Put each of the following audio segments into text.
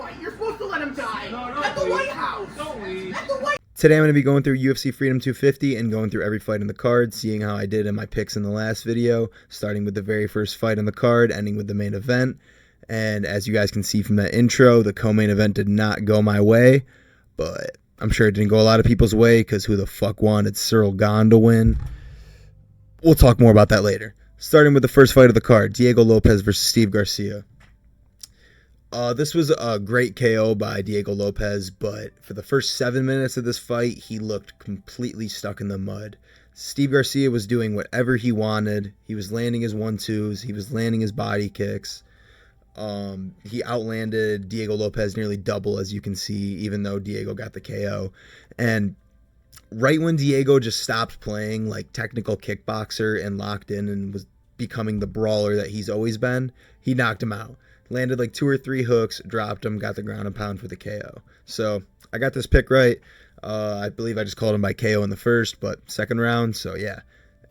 fight. You're supposed to let him die. At the White House. Don't leave. At the White. Today I'm going to be going through UFC Freedom 250 and going through every fight in the card, seeing how I did in my picks in the last video, starting with the very first fight on the card, ending with the main event. And as you guys can see from that intro, the co-main event did not go my way, but I'm sure it didn't go a lot of people's way because who the fuck wanted Ciryl Gane to win? We'll talk more about that later. Starting with the first fight of the card, Diego Lopes versus Steve Garcia. This was a great KO by Diego Lopes, but for the first 7 minutes of this fight, he looked completely stuck in the mud. Steve Garcia was doing whatever he wanted. He was landing his 1-2s. He was landing his body kicks. He outlanded Diego Lopes nearly double, as you can see, even though Diego got the KO. And right when Diego just stopped playing like technical kickboxer and locked in and was becoming the brawler that he's always been, he knocked him out. Landed like 2 or 3 hooks, dropped him, got the ground and pound for the KO. So I got this pick right. I believe I just called him by KO in the first, but second round. So yeah.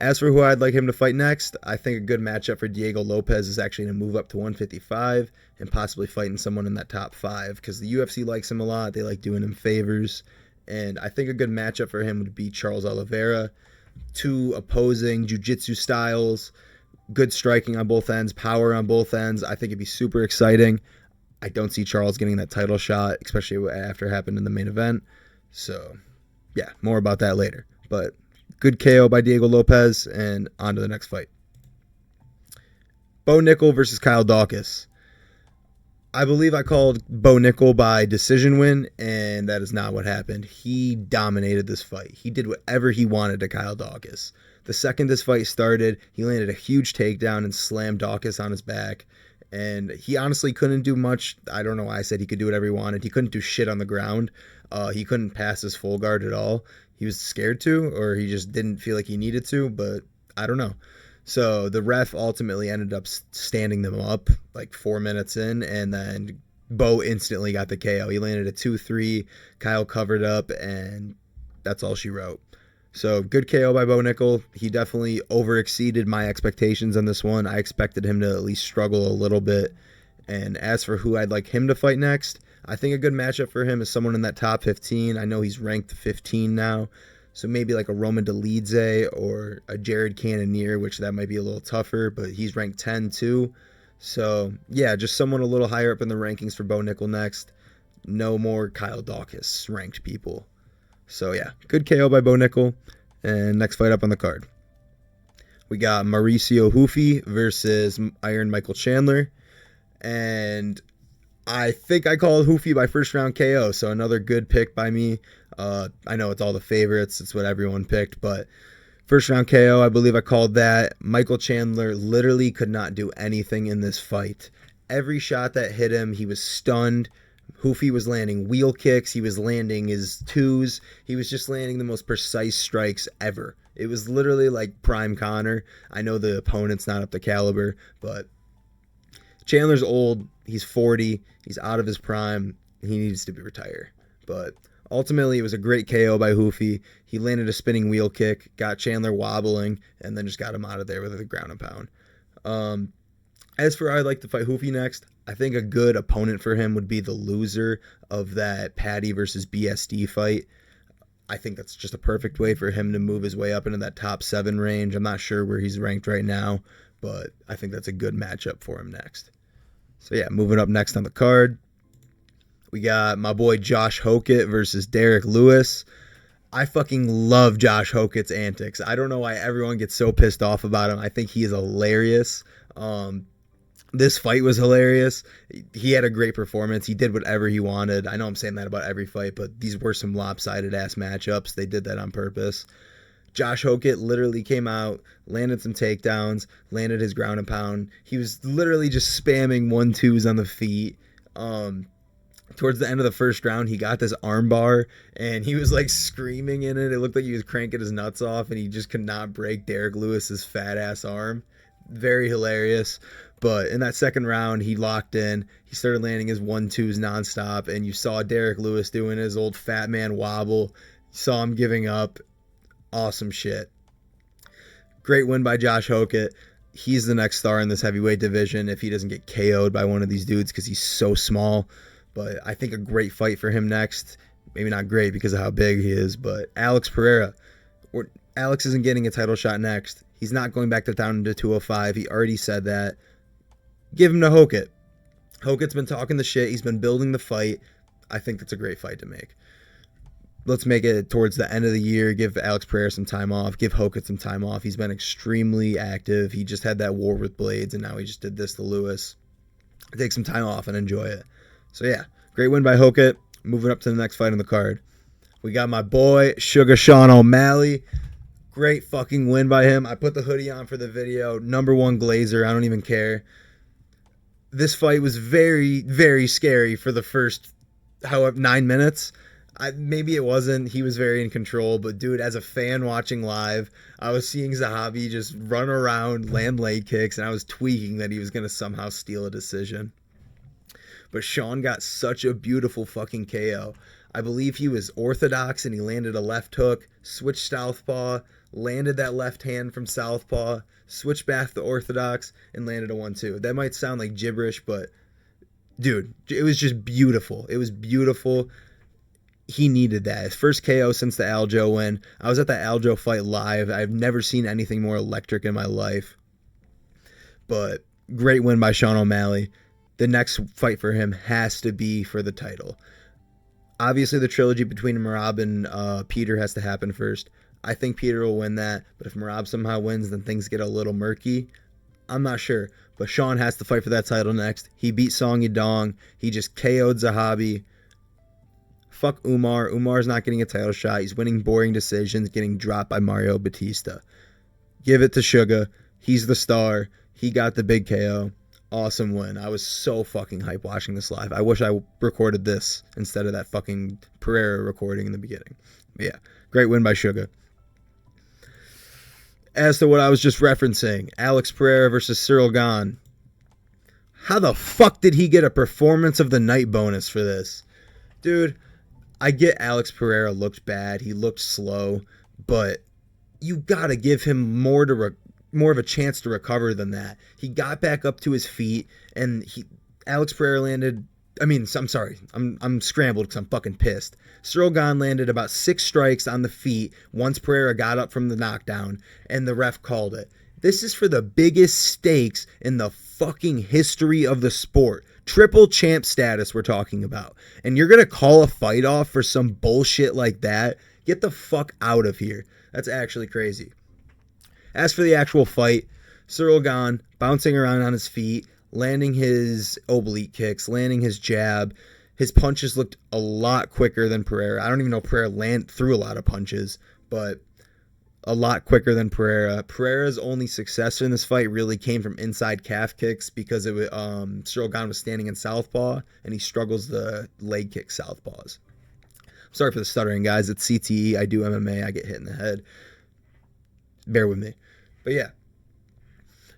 As for who I'd like him to fight next, I think a good matchup for Diego Lopes is actually to move up to 155 and possibly fighting someone in that top 5 because the UFC likes him a lot. They like doing him favors. And I think a good matchup for him would be Charles Oliveira. 2 opposing jiu-jitsu styles. Good striking on both ends, power on both ends. I think it'd be super exciting. I don't see Charles getting that title shot, especially after it happened in the main event. So, yeah, more about that later. But good KO by Diego Lopes, and on to the next fight. Bo Nickal versus Kyle Daukaus. I believe I called Bo Nickal by decision win, and that is not what happened. He dominated this fight. He did whatever he wanted to Kyle Daukaus. The second this fight started, he landed a huge takedown and slammed Daukaus on his back. And he honestly couldn't do much. I don't know why I said he could do whatever he wanted. He couldn't do shit on the ground. He couldn't pass his full guard at all. He was scared to, or he just didn't feel like he needed to, but I don't know. So the ref ultimately ended up standing them up like 4 minutes in, and then Bo instantly got the KO. He landed a 2-3. Kyle covered up, and that's all she wrote. So good KO by Bo Nickal. He definitely overexceeded my expectations on this one. I expected him to at least struggle a little bit. And as for who I'd like him to fight next, I think a good matchup for him is someone in that top 15. I know he's ranked 15 now. So maybe like a Roman Dolidze or a Jared Cannonier, which that might be a little tougher, but he's ranked 10 too. So yeah, just someone a little higher up in the rankings for Bo Nickal next. No more Kyle Daukaus ranked people. So yeah, good KO by Bo Nickal. And next fight up on the card, we got Mauricio Ruffy versus Iron Michael Chandler. And I think I called Ruffy by first round KO, so another good pick by me. I know it's all the favorites, it's what everyone picked, but first round KO, I believe I called that. Michael Chandler literally could not do anything in this fight. Every shot that hit him, he was stunned. Ruffy was landing wheel kicks. He was landing his 2s. He was just landing the most precise strikes ever. It was literally like prime Connor. I know the opponent's not up to caliber, but Chandler's old. He's 40. He's out of his prime. He needs to be retired. But ultimately, it was a great KO by Ruffy. He landed a spinning wheel kick, got Chandler wobbling, and then just got him out of there with a ground and pound. As for I'd like to fight Ruffy next, I think a good opponent for him would be the loser of that Patty versus BSD fight. I think that's just a perfect way for him to move his way up into that top 7 range. I'm not sure where he's ranked right now, but I think that's a good matchup for him next. So yeah, moving up next on the card, we got my boy Josh Hokit versus Derrick Lewis. I fucking love Josh Hokit's antics. I don't know why everyone gets so pissed off about him. I think he is hilarious. This fight was hilarious. He had a great performance. He did whatever he wanted. I know I'm saying that about every fight, but these were some lopsided-ass matchups. They did that on purpose. Josh Hokit literally came out, landed some takedowns, landed his ground and pound. He was literally just spamming 1-2s on the feet. Towards the end of the first round, he got this arm bar, and he was like screaming in it. It looked like he was cranking his nuts off, and he just could not break Derrick Lewis's fat-ass arm. Very hilarious. But in that second round, he locked in. He started landing his 1-2s nonstop, and you saw Derrick Lewis doing his old fat man wobble. You saw him giving up. Awesome shit. Great win by Josh Hokit. He's the next star in this heavyweight division if he doesn't get KO'd by one of these dudes because he's so small. But I think a great fight for him next. Maybe not great because of how big he is, but Alex Pereira. Alex isn't getting a title shot next. He's not going back down to 205. He already said that. Give him to Hokit. Hokit's been talking the shit. He's been building the fight. I think that's a great fight to make. Let's make it towards the end of the year. Give Alex Pereira some time off. Give Hokit some time off. He's been extremely active. He just had that war with Blades, and now he just did this to Lewis. Take some time off and enjoy it. So, yeah, great win by Hokit. Moving up to the next fight on the card. We got my boy, Sugar Sean O'Malley. Great fucking win by him. I put the hoodie on for the video. #1 Glazer. I don't even care. This fight was very, very scary for the first, 9 minutes. Maybe it wasn't. He was very in control. But, dude, as a fan watching live, I was seeing Zahabi just run around, land leg kicks, and I was tweaking that he was going to somehow steal a decision. But Sean got such a beautiful fucking KO. I believe he was orthodox, and he landed a left hook, switched southpaw, landed that left hand from southpaw, switched back to orthodox, and landed a 1-2. That might sound like gibberish, but, dude, it was just beautiful. It was beautiful. He needed that. His first KO since the Aljo win. I was at the Aljo fight live. I've never seen anything more electric in my life. But great win by Sean O'Malley. The next fight for him has to be for the title. Obviously, the trilogy between Merab and Peter has to happen first. I think Peter will win that. But if Merab somehow wins, then things get a little murky. I'm not sure. But Sean has to fight for that title next. He beat Song Yadong. He just KO'd Zahabi. Fuck Umar. Umar's not getting a title shot. He's winning boring decisions, getting dropped by Mario Batista. Give it to Suga. He's the star. He got the big KO. Awesome win. I was so fucking hyped watching this live. I wish I recorded this instead of that fucking Pereira recording in the beginning. But yeah, great win by Suga. As to what I was just referencing, Alex Pereira versus Ciryl Gane. How the fuck did he get a performance of the night bonus for this? Dude, I get Alex Pereira looked bad. He looked slow, but you gotta give him more of a chance to recover than that. He got back up to his feet, and Alex Pereira landed. I'm scrambled because I'm fucking pissed. Ciryl Gane landed about 6 strikes on the feet once Pereira got up from the knockdown, and the ref called it. This is for the biggest stakes in the fucking history of the sport. Triple champ status we're talking about. And you're going to call a fight off for some bullshit like that? Get the fuck out of here. That's actually crazy. As for the actual fight, Ciryl Gane bouncing around on his feet, landing his oblique kicks, landing his jab. His punches looked a lot quicker than Pereira. I don't even know Pereira threw a lot of punches, but a lot quicker than Pereira. Pereira's only success in this fight really came from inside calf kicks because Ciryl Gane was standing in southpaw, and he struggles the leg kick southpaws. Sorry for the stuttering, guys. It's CTE. I do MMA. I get hit in the head. Bear with me. But yeah.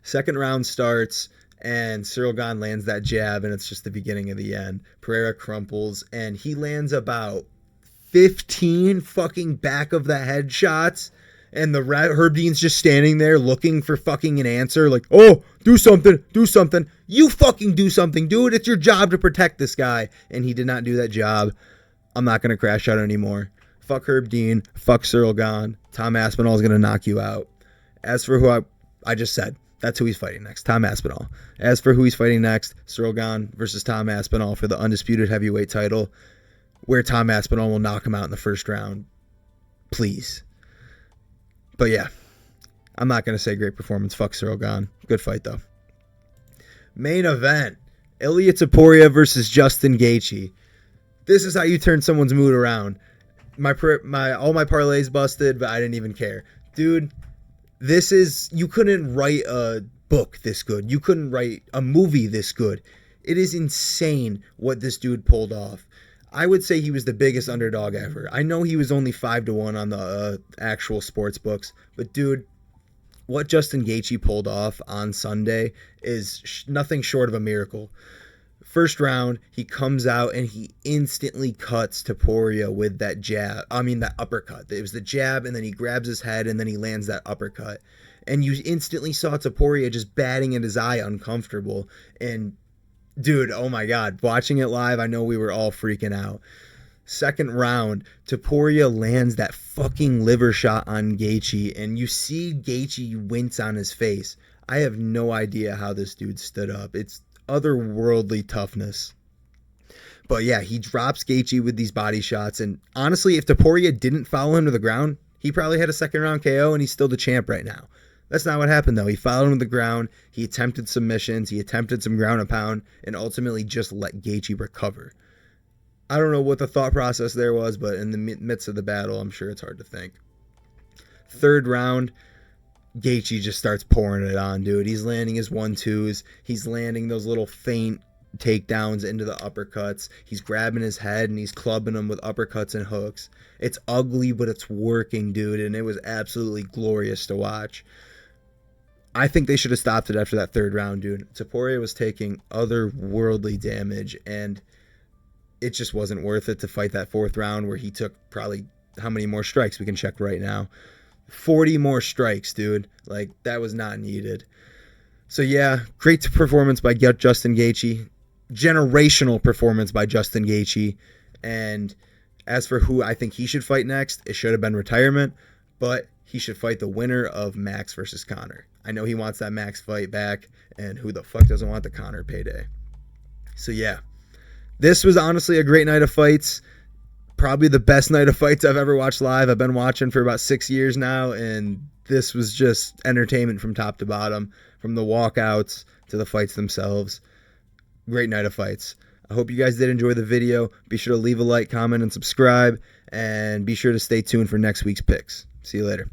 Second round starts, and Ciryl Gane lands that jab, and it's just the beginning of the end. Pereira crumples, and he lands about 15 fucking back of the head shots. And the Herb Dean's just standing there looking for fucking an answer. Like, oh, do something. You fucking do something, dude. It's your job to protect this guy. And he did not do that job. I'm not going to crash out anymore. Fuck Herb Dean. Fuck Ciryl Gane. Tom Aspinall is going to knock you out. As for who I just said, that's who he's fighting next. Tom Aspinall. As for who he's fighting next, Ciryl Gane versus Tom Aspinall for the undisputed heavyweight title, where Tom Aspinall will knock him out in the first round. Please. But yeah, I'm not going to say great performance. Fuck Ciryl Gane. Good fight, though. Main event. Ilia Topuria versus Justin Gaethje. This is how you turn someone's mood around. All my parlays busted, but I didn't even care. Dude, you couldn't write a book this good. You couldn't write a movie this good. It is insane what this dude pulled off. I would say he was the biggest underdog ever. I know he was only 5-1 on the actual sports books, but dude, what Justin Gaethje pulled off on Sunday is nothing short of a miracle. First round, he comes out and he instantly cuts Topuria with that that uppercut. It was the jab, and then he grabs his head, and then he lands that uppercut. And you instantly saw Topuria just batting at his eye, uncomfortable. And Dude, oh my God. Watching it live, I know we were all freaking out. Second round, Topuria lands that fucking liver shot on Gaethje, and you see Gaethje wince on his face. I have no idea how this dude stood up. It's otherworldly toughness. But yeah, he drops Gaethje with these body shots, and honestly, if Topuria didn't follow him to the ground, he probably had a second round KO, and he's still the champ right now. That's not what happened, though. He followed him to the ground, he attempted submissions, he attempted some ground and pound, and ultimately just let Gaethje recover. I don't know what the thought process there was, but in the midst of the battle, I'm sure it's hard to think. Third round, Gaethje just starts pouring it on, dude. He's landing his 1-2s. He's landing those little feint takedowns into the uppercuts. He's grabbing his head and he's clubbing him with uppercuts and hooks. It's ugly, but it's working, dude, and it was absolutely glorious to watch. I think they should have stopped it after that third round, dude. Topuria was taking otherworldly damage, and it just wasn't worth it to fight that fourth round where he took probably how many more strikes? We can check right now. 40 more strikes, dude. Like, that was not needed. So, yeah, great performance by Justin Gaethje. Generational performance by Justin Gaethje. And as for who I think he should fight next, it should have been retirement, but he should fight the winner of Max versus Conor. I know he wants that Max fight back, and who the fuck doesn't want the Conor payday? So, yeah. This was honestly a great night of fights. Probably the best night of fights I've ever watched live. I've been watching for about 6 years now, and this was just entertainment from top to bottom, from the walkouts to the fights themselves. Great night of fights. I hope you guys did enjoy the video. Be sure to leave a like, comment, and subscribe, and be sure to stay tuned for next week's picks. See you later.